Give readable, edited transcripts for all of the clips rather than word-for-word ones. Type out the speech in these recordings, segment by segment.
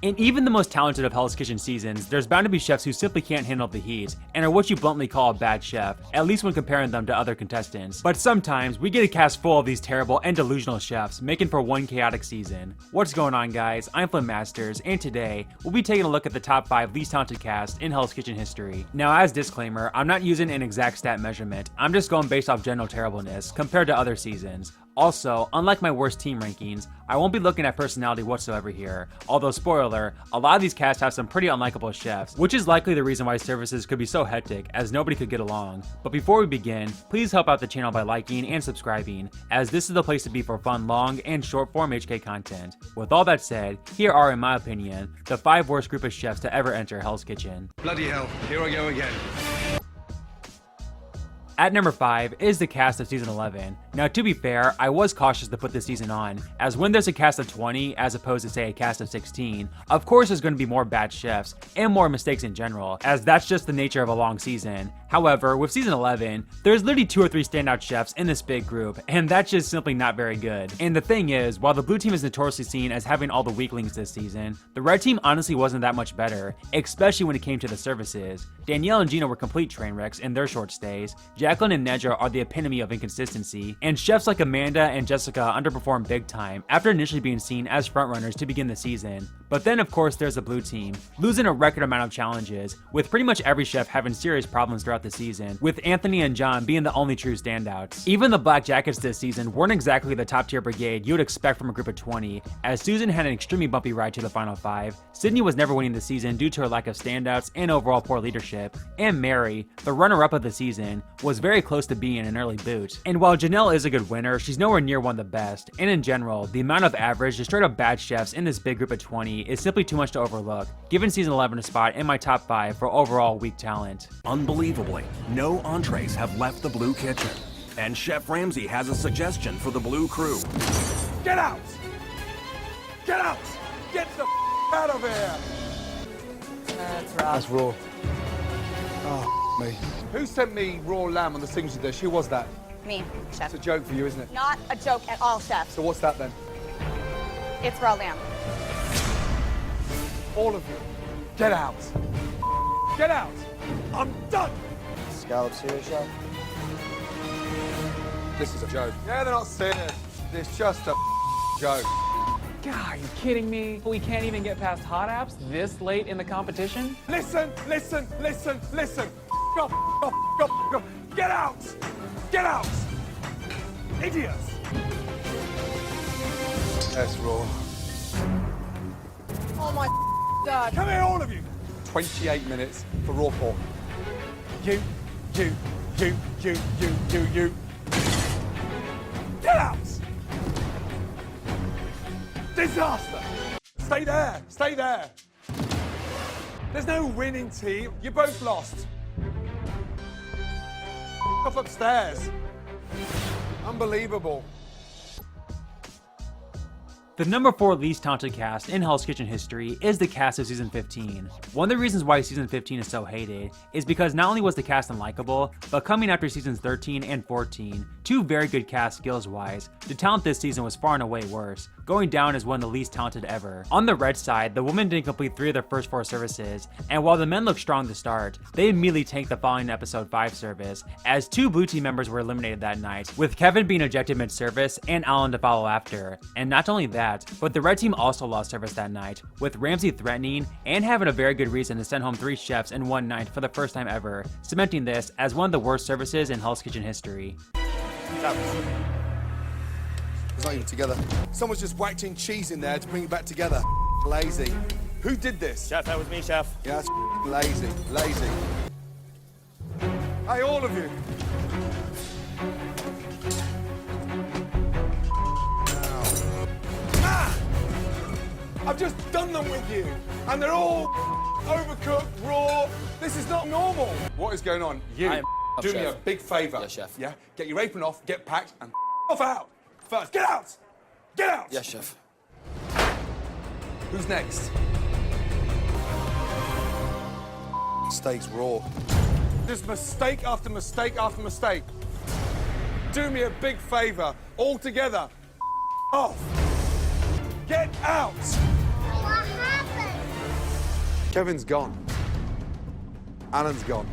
In even the most talented of Hell's Kitchen seasons, there's bound to be chefs who simply can't handle the heat, and are what you bluntly call a bad chef, at least when comparing them to other contestants. But sometimes, we get a cast full of these terrible and delusional chefs, making for one chaotic season. What's going on, guys? I'm FlynnMasters, and today, we'll be taking a look at the top 5 least talented cast in Hell's Kitchen history. Now, as disclaimer, I'm not using an exact stat measurement, I'm just going based off general terribleness, compared to other seasons. Also, unlike my worst team rankings, I won't be looking at personality whatsoever here, although spoiler, a lot of these casts have some pretty unlikable chefs, which is likely the reason why services could be so hectic, as nobody could get along. But before we begin, please help out the channel by liking and subscribing, as this is the place to be for fun long and short form HK content. With all that said, here are, in my opinion, the 5 worst group of chefs to ever enter Hell's Kitchen. Bloody hell, here I go again. At number 5 is the cast of season 11. Now, to be fair, I was cautious to put this season on, as when there's a cast of 20 as opposed to say a cast of 16, of course there's going to be more bad chefs and more mistakes in general, as that's just the nature of a long season. However, with season 11, there's literally 2 or 3 standout chefs in this big group, and that's just simply not very good. And the thing is, while the blue team is notoriously seen as having all the weaklings this season, the red team honestly wasn't that much better, especially when it came to the services. Danielle and Gina were complete train wrecks in their short stays. Jacqueline and Nedra are the epitome of inconsistency, and chefs like Amanda and Jessica underperformed big time after initially being seen as frontrunners to begin the season. But then of course there's the blue team, losing a record amount of challenges, with pretty much every chef having serious problems throughout the season, with Anthony and John being the only true standouts. Even the Black Jackets this season weren't exactly the top tier brigade you would expect from a group of 20, as Susan had an extremely bumpy ride to the final 5, Sydney was never winning the season due to her lack of standouts and overall poor leadership, and Mary, the runner-up of the season, was very close to being an early boot. And while Janelle is a good winner, she's nowhere near one of the best, and in general, the amount of average to straight up bad chefs in this big group of 20 is simply too much to overlook, giving season 11 a spot in my top 5 for overall weak talent. Unbelievably, no entrees have left the blue kitchen, and Chef Ramsay has a suggestion for the blue crew. Get out! Get out! Get the out of here! That's raw. That's raw. Oh, me. Who sent me raw lamb on the signature dish? Who was that? Me, chef. It's a joke for you, isn't it? Not a joke at all, chef. So what's that then? It's raw lamb. All of you, get out. Get out. I'm done. Scallops here, chef? This is a joke. Yeah, they're not serious. It's just a joke. God, are you kidding me? We can't even get past hot apps this late in the competition? Listen, listen, listen, listen. Go, go, go, go. Get out. Get out. Idiots. That's raw. Oh my God. Come here, all of you. 28 minutes for raw pork. You. Get out. Disaster. Stay there. Stay there. There's no winning team. You both lost. Off upstairs. Unbelievable. The number 4 least talented cast in Hell's Kitchen history is the cast of season 15. One of the reasons why season 15 is so hated is because not only was the cast unlikable, but coming after seasons 13 and 14, 2 very good casts skills-wise, the talent this season was far and away worse, going down as one of the least talented ever. On the red side, the women didn't complete 3 of their first 4 services, and while the men looked strong to start, they immediately tanked the following episode 5 service, as 2 blue team members were eliminated that night, with Kevin being ejected mid-service and Alan to follow after. And not only that, but the red team also lost service that night, with Ramsay threatening and having a very good reason to send home 3 chefs in one night for the first time ever, cementing this as one of the worst services in Hell's Kitchen history. It's not even together. Someone's just whacked in cheese in there to bring it back together. Lazy. Who did this? Chef, that was me, chef. Yeah, that's lazy. Lazy. Hey, all of you. I've just done them with you, and they're all overcooked, raw. This is not normal. What is going on? You, do me a big favour. Yes, chef. Yeah? Get your apron off, get packed, and off out. First, get out! Get out! Yes, chef. Who's next? Steaks raw. Just mistake after mistake after mistake. Do me a big favour, all together. Off. Get out! What happened? Kevin's gone. Alan's gone.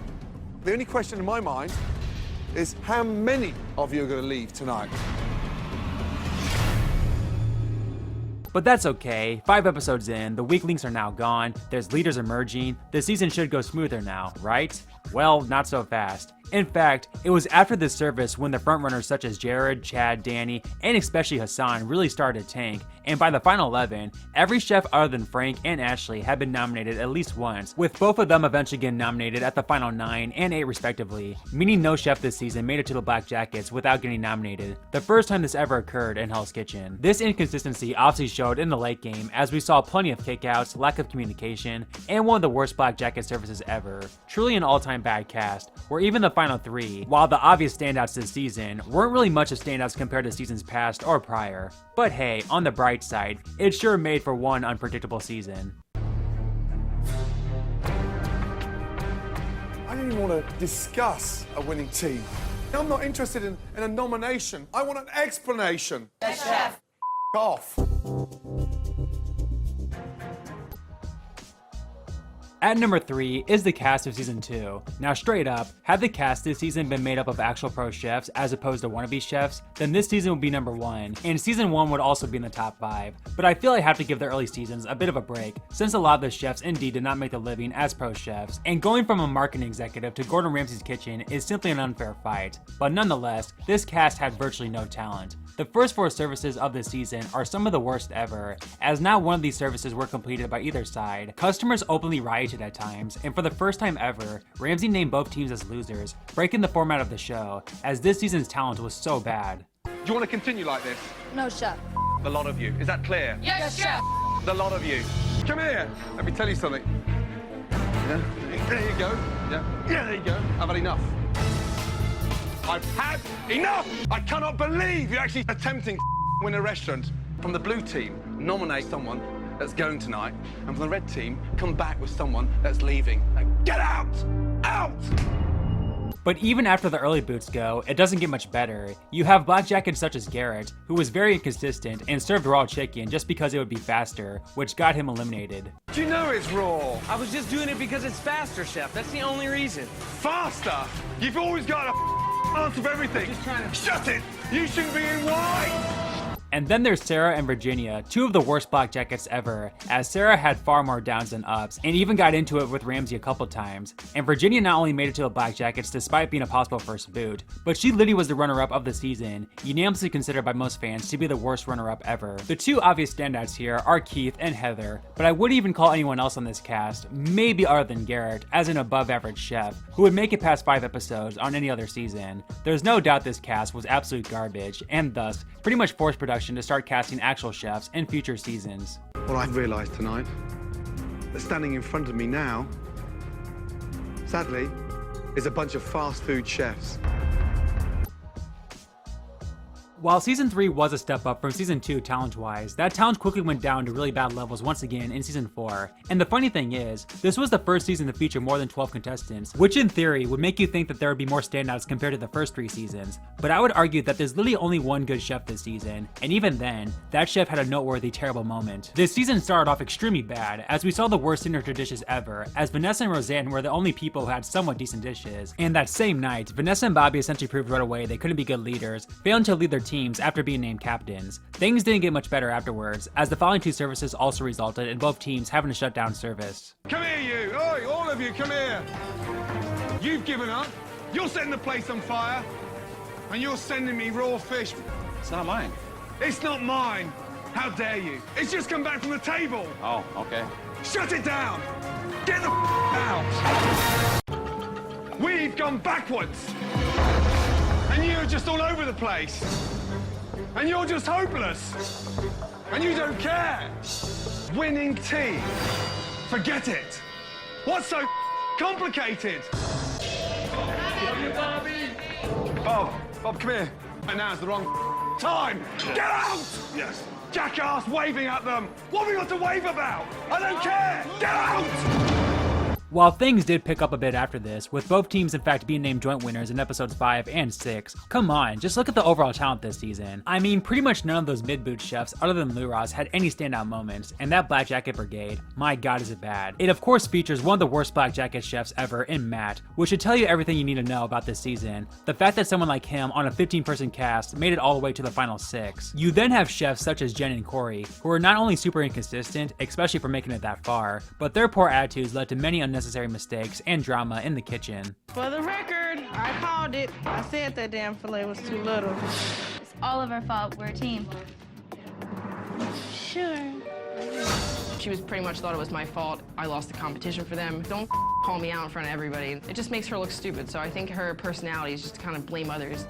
The only question in my mind is how many of you are going to leave tonight? But that's okay. 5 episodes in, the weak links are now gone, there's leaders emerging, the season should go smoother now, right? Well, not so fast. In fact, it was after this service when the frontrunners such as Jared, Chad, Danny, and especially Hassan really started to tank, and by the final 11, every chef other than Frank and Ashley had been nominated at least once, with both of them eventually getting nominated at the final 9 and 8 respectively, meaning no chef this season made it to the Black Jackets without getting nominated, the first time this ever occurred in Hell's Kitchen. This inconsistency obviously showed in the late game as we saw plenty of kickouts, lack of communication, and one of the worst Black Jacket services ever. Truly an all-time bad cast, where even the final 3, while the obvious standouts this season, weren't really much of standouts compared to seasons past or prior. But hey, on the bright side, it sure made for one unpredictable season. I don't even want to discuss a winning team. I'm not interested in a nomination. I want an explanation. Yes, chef. Off. At number 3 is the cast of season 2. Now straight up, had the cast this season been made up of actual pro chefs as opposed to wannabe chefs, then this season would be number 1, and season 1 would also be in the top 5. But I feel I have to give the early seasons a bit of a break, since a lot of the chefs indeed did not make the living as pro chefs, and going from a marketing executive to Gordon Ramsay's kitchen is simply an unfair fight. But nonetheless, this cast had virtually no talent. The first 4 services of this season are some of the worst ever, as not one of these services were completed by either side. Customers openly rioted at times, and for the first time ever, Ramsay named both teams as losers, breaking the format of the show, as this season's talent was so bad. Do you want to continue like this? No, chef. The lot of you. Is that clear? Yes, chef. The lot of you. Come here. Let me tell you something. Yeah. There you go. Yeah. Yeah, there you go. I've had enough. I've had enough! I cannot believe you're actually attempting to win a restaurant. From the blue team, nominate someone that's going tonight, and from the red team, come back with someone that's leaving. Now get out! Out! But even after the early boots go, it doesn't get much better. You have Black Jackets such as Garrett, who was very inconsistent and served raw chicken just because it would be faster, which got him eliminated. Do you know it's raw? I was just doing it because it's faster, chef. That's the only reason. Faster? You've always got a answer for everything. Just trying to... Shut it! You shouldn't be in white! And then there's Sarah and Virginia, 2 of the worst Black Jackets ever, as Sarah had far more downs than ups, and even got into it with Ramsay a couple times. And Virginia not only made it to the Black Jackets despite being a possible first boot, but she literally was the runner-up of the season, unanimously considered by most fans to be the worst runner-up ever. The 2 obvious standouts here are Keith and Heather, but I wouldn't even call anyone else on this cast, maybe other than Garrett, as an above-average chef, who would make it past 5 episodes on any other season. There's no doubt this cast was absolute garbage, and thus, pretty much forced production to start casting actual chefs in future seasons. What I've realised tonight, that standing in front of me now, sadly, is a bunch of fast food chefs. While Season 3 was a step up from Season 2 talent-wise, that talent quickly went down to really bad levels once again in Season 4. And the funny thing is, this was the first season to feature more than 12 contestants, which in theory would make you think that there would be more standouts compared to the first 3 seasons. But I would argue that there's literally only one good chef this season, and even then, that chef had a noteworthy terrible moment. This season started off extremely bad, as we saw the worst signature dishes ever, as Vanessa and Roseanne were the only people who had somewhat decent dishes. And that same night, Vanessa and Bobby essentially proved right away they couldn't be good leaders, failing to lead their teams after being named captains. Things didn't get much better afterwards, as the following 2 services also resulted in both teams having to shut down service. Come here, you! Oi, all of you, come here! You've given up. You're setting the place on fire. And you're sending me raw fish. It's not mine. It's not mine. How dare you? It's just come back from the table. Oh, okay. Shut it down! Get the out! We've gone backwards! And you're just all over the place! And you're just hopeless! And you don't care! Winning team! Forget it! What's so complicated? Bob, come here. And now's the wrong time! Get out! Yes. Jackass waving at them! What have we got to wave about? I don't care! Get out! While things did pick up a bit after this, with both teams in fact being named joint winners in episodes 5 and 6, come on, just look at the overall talent this season. I mean, pretty much none of those mid-boot chefs other than Luras had any standout moments, and that Black Jacket Brigade, my god is it bad. It of course features one of the worst Black Jacket chefs ever in Matt, which should tell you everything you need to know about this season. The fact that someone like him on a 15-person cast made it all the way to the final 6. You then have chefs such as Jen and Corey, who are not only super inconsistent, especially for making it that far, but their poor attitudes led to many unnecessary mistakes and drama in the kitchen. For the record, I called it. I said that damn filet was too little. It's all of our fault. We're a team. Sure. She was pretty much thought it was my fault. I lost the competition for them. Don't call me out in front of everybody. It just makes her look stupid. So I think her personality is just to kind of blame others.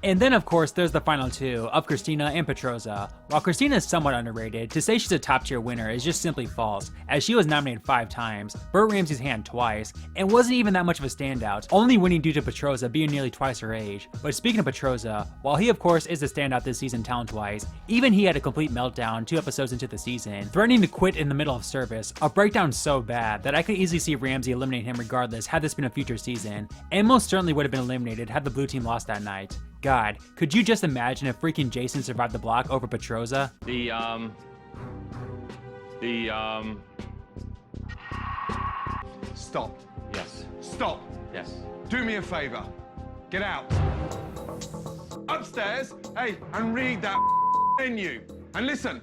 And then of course there's the final two of Christina and Petroza. While Christina is somewhat underrated, to say she's a top tier winner is just simply false, as she was nominated 5 times, Burt Ramsey's hand twice, and wasn't even that much of a standout, only winning due to Petroza being nearly twice her age. But speaking of Petroza, while he of course is the standout this season talent-wise, even he had a complete meltdown 2 episodes into the season, threatening to quit in the middle of service, a breakdown so bad that I could easily see Ramsey eliminate him regardless had this been a future season, and most certainly would have been eliminated had the blue team lost that night. God, could you just imagine if freaking Jason survived the block over Petroza? Stop. Yes. Stop. Yes. Do me a favor. Get out. Upstairs, hey, and read that menu. And listen,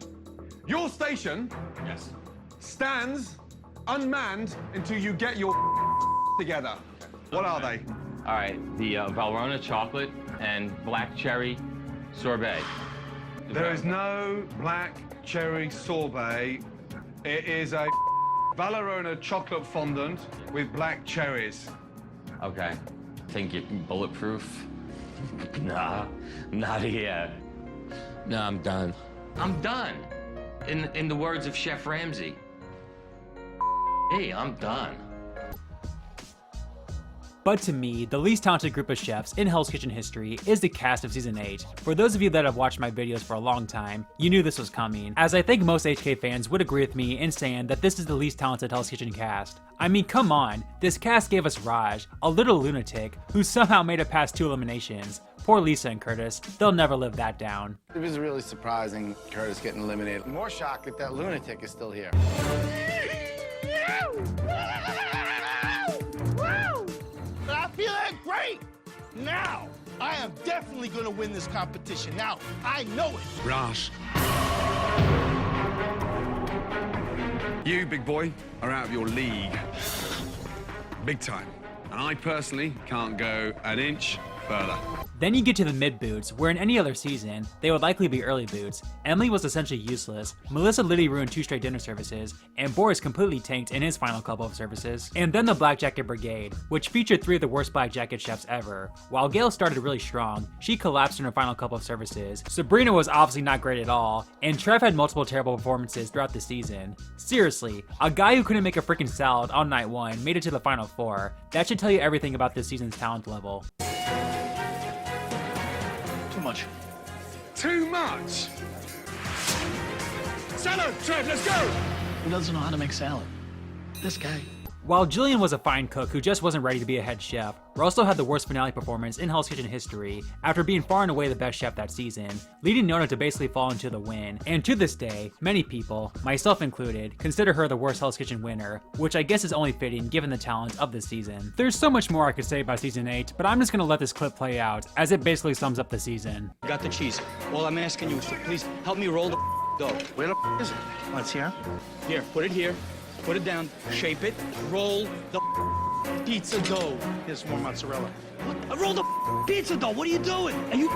your station Yes. stands unmanned until you get your together. What are they? All right, the Valrhona chocolate and black cherry sorbet. There is no black cherry sorbet. It is a Valrhona chocolate fondant with black cherries. Okay. Think you're bulletproof? Nah, not yet. No, I'm done. I'm done. In the words of Chef Ramsay. Hey, I'm done. But to me, the least talented group of chefs in Hell's Kitchen history is the cast of Season 8. For those of you that have watched my videos for a long time, you knew this was coming, as I think most HK fans would agree with me in saying that this is the least talented Hell's Kitchen cast. I mean, come on, this cast gave us Raj, a little lunatic, who somehow made it past 2 eliminations. Poor Lisa and Curtis, they'll never live that down. It was really surprising, Curtis getting eliminated. More shocked that that lunatic is still here. I feel great! Now, I am definitely gonna win this competition. Now, I know it. Raj. You, big boy, are out of your league. Big time. And I personally can't go an inch further. Then you get to the mid boots, where in any other season, they would likely be early boots. Emily was essentially useless, Melissa literally ruined 2 straight dinner services, and Boris completely tanked in his final couple of services. And then the Black Jacket Brigade, which featured 3 of the worst Black Jacket chefs ever. While Gail started really strong, she collapsed in her final couple of services. Sabrina was obviously not great at all, and Trev had multiple terrible performances throughout the season. Seriously, a guy who couldn't make a freaking salad on night 1 made it to the final 4. That should tell you everything about this season's talent level. Too much. Too much? Salad, Trev, let's go! Who doesn't know how to make salad? This guy. While Jillian was a fine cook who just wasn't ready to be a head chef, Russell had the worst finale performance in Hell's Kitchen history after being far and away the best chef that season, leading Nona to basically fall into the win. And to this day, many people, myself included, consider her the worst Hell's Kitchen winner, which I guess is only fitting given the talent of this season. There's so much more I could say about Season 8, but I'm just gonna let this clip play out, as it basically sums up the season. Got the cheese. All I'm asking you is to please help me roll the dough. Where the is it? Let's hear. Here, put it here. Put it down, shape it, roll the Pizza dough. Here's more mozzarella. What? Roll the pizza dough. What are you doing? Are you?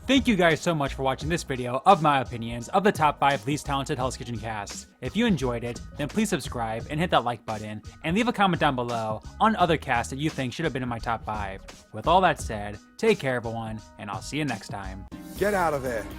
Thank you guys so much for watching this video of my opinions of the top 5 least talented Hell's Kitchen casts. If you enjoyed it, then please subscribe and hit that like button, and leave a comment down below on other casts that you think should have been in my top 5. With all that said, take care everyone, and I'll see you next time. Get out of there.